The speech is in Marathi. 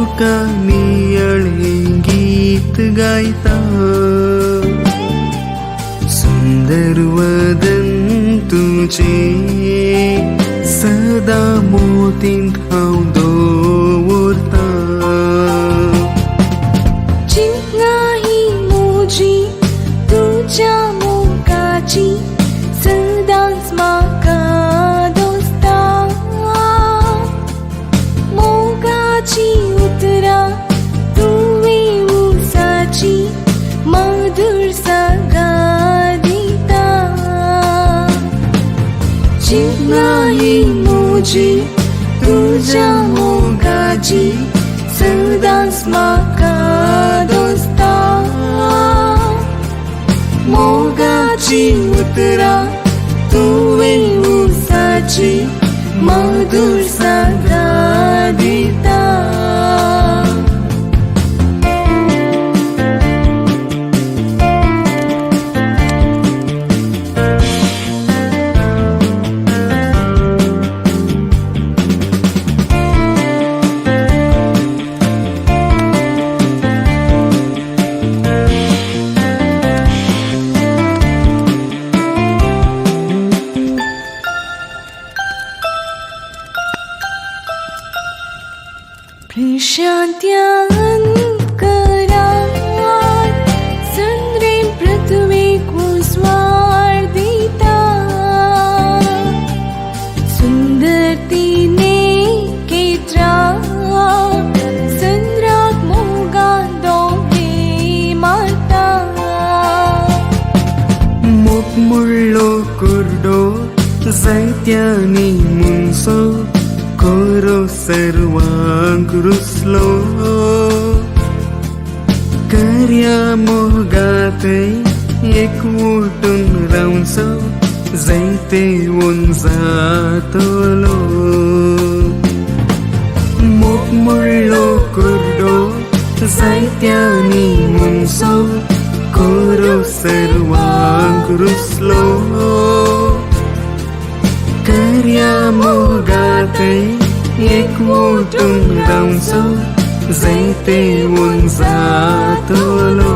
मोका नियळे गीत गायता सुंदर वदन तुझे सदा मोतीन हांव दवरता चिंतना ही म्हजी तुज्या मोगाची सदांच म्हाका दोस्ता मोगाची उतरां तुवें उसाची मधुर सगां दिता चिंतना ही म्हजी तुज्या मोगाची सदांच म्हाका दोस्ता मोगाची उतरां तुवें उसाची मधुर सगां दिता प्रशांत्यान करार संद्रे पृथ्वीक उस्वार दिता सुंदरतीने केत्रा संद्राक मोगा दोगे मारता मोग मुळ्ळो कुर्डो जायत्यांनी मुंसो कोरो सर्वांक रुसलो कर्या मोगातय एकवटून रावचो जायते वन जातलो मोग मुळ्ळो कुर्डो जायत्यांनी मुंसो कोरो सर्वांक रुसलो कर्या मोगातय एकवटून रावचो जायते वन जातलो